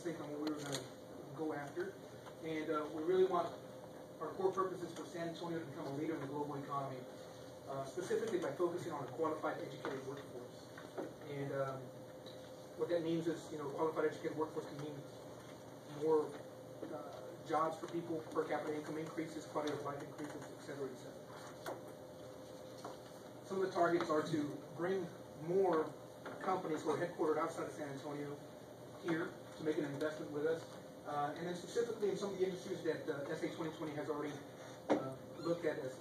think on what we were going to go after. And we really want our core purposes for San Antonio to become a leader in the global economy, specifically by focusing on a qualified, educated workforce. And what that means is, qualified, educated workforce can mean more jobs for people, per capita income increases, quality of life increases, et cetera, et cetera. Some of the targets are to bring more companies who are headquartered outside of San Antonio here to make an investment with us. And then specifically in some of the industries that SA 2020 has already looked at as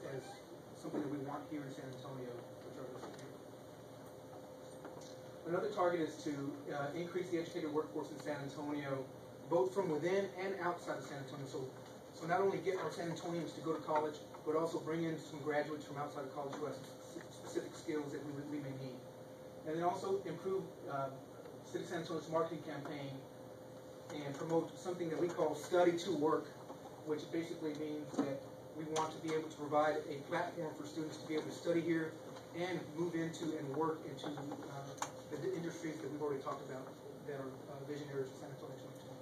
something that we want here in San Antonio, which are listed here. Another target is to increase the educated workforce in San Antonio, both from within and outside of San Antonio. So not only get our San Antonians to go to college, but also bring in some graduates from outside of college who have specific skills that we may need. And then also improve City of San Antonio's marketing campaign and promote something that we call Study to Work, which basically means that we want to be able to provide a platform for students to be able to study here and move into and work into the industries that we've already talked about that are visionaries of San Antonio 2020.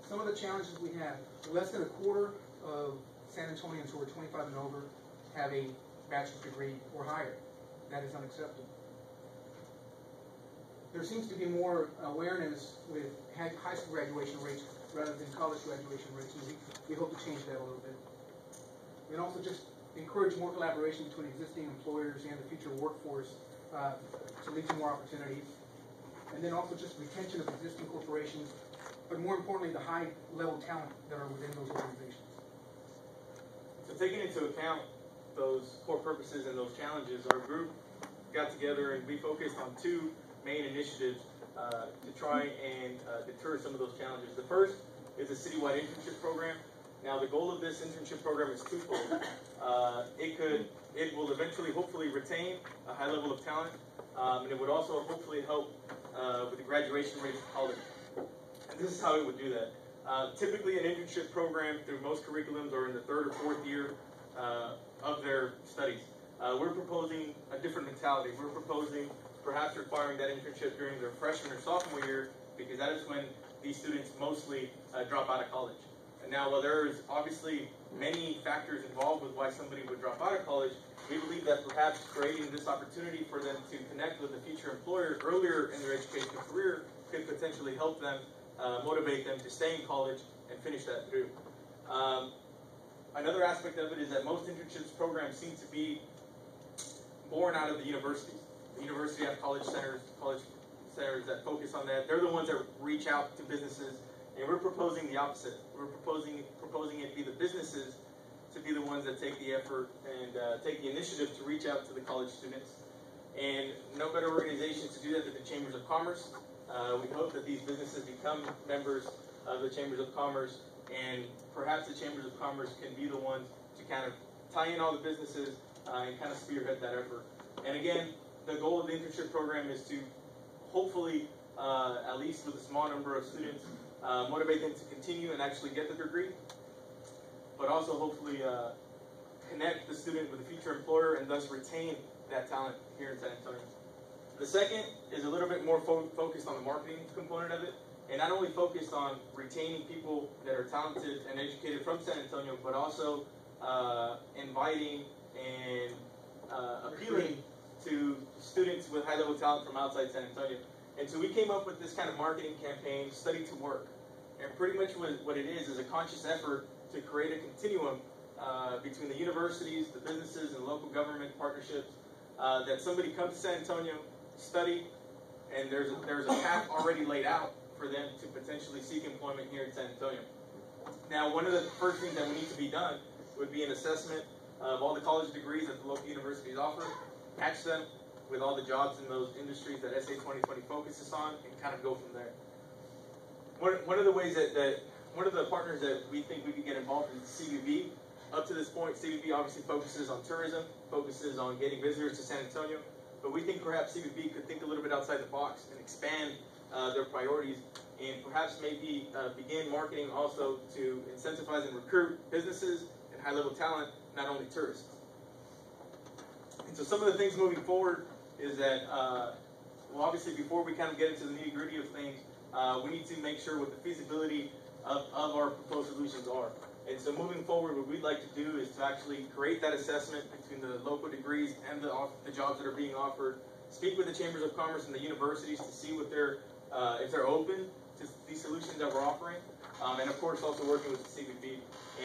Some of the challenges we have: less than a quarter of San Antonians who are 25 and over have a bachelor's degree or higher. That is unacceptable. There seems to be more awareness with high school graduation rates rather than college graduation rates, and we hope to change that a little bit. And also just encourage more collaboration between existing employers and the future workforce to lead to more opportunities. And then also just retention of existing corporations, but more importantly, the high-level talent that are within those organizations. So taking into account those core purposes and those challenges, our group got together and we focused on two main initiatives to try and deter some of those challenges. The first is a citywide internship program. Now, the goal of this internship program is twofold. It will eventually, hopefully, retain a high level of talent, and it would also hopefully help with the graduation rate of college. And this is how it would do that. Typically, an internship program through most curriculums are in the third or fourth year of their studies. We're proposing a different mentality. We're proposing perhaps requiring that internship during their freshman or sophomore year, because that is when these students mostly drop out of college. And now, while there's obviously many factors involved with why somebody would drop out of college, we believe that perhaps creating this opportunity for them to connect with a future employer earlier in their educational career could potentially help them, motivate them to stay in college and finish that through. Another aspect of it is that most internships programs seem to be born out of the universities. The university have college centers that focus on that. They're the ones that reach out to businesses, and we're proposing the opposite. We're proposing it be the businesses to be the ones that take the effort and take the initiative to reach out to the college students. And no better organization to do that than the Chambers of Commerce. We hope that these businesses become members of the Chambers of Commerce, and perhaps the Chambers of Commerce can be the ones to kind of tie in all the businesses and kind of spearhead that effort. And again, the goal of the internship program is to hopefully, at least with a small number of students, motivate them to continue and actually get the degree, but also hopefully connect the student with a future employer and thus retain that talent here in San Antonio. The second is a little bit more focused on the marketing component of it, and not only focused on retaining people that are talented and educated from San Antonio, but also inviting and appealing to students with high-level talent from outside San Antonio. And so we came up with this kind of marketing campaign, Study to Work. And pretty much what it is a conscious effort to create a continuum between the universities, the businesses, and local government partnerships, that somebody comes to San Antonio, study, and there's a path already laid out for them to potentially seek employment here in San Antonio. Now, one of the first things that would need to be done would be an assessment of all the college degrees that the local universities offer, match them with all the jobs in those industries that SA 2020 focuses on, and kind of go from there. One of the ways one of the partners that we think we could get involved is CBB. Up to this point, CBB obviously focuses on tourism, focuses on getting visitors to San Antonio, but we think perhaps CBB could think a little bit outside the box and expand their priorities, and perhaps maybe begin marketing also to incentivize and recruit businesses and high-level talent, not only tourists. And so some of the things moving forward is that, well, obviously before we kind of get into the nitty-gritty of things, we need to make sure what the feasibility of our proposed solutions are. And so moving forward, what we'd like to do is to actually create that assessment between the local degrees and the jobs that are being offered, speak with the chambers of commerce and the universities to see what if they're open to these solutions that we're offering, and of course also working with the CBP.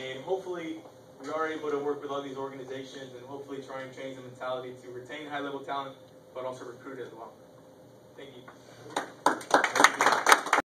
And hopefully we are able to work with all these organizations and hopefully try and change the mentality to retain high-level talent, but also recruit as well. Thank you.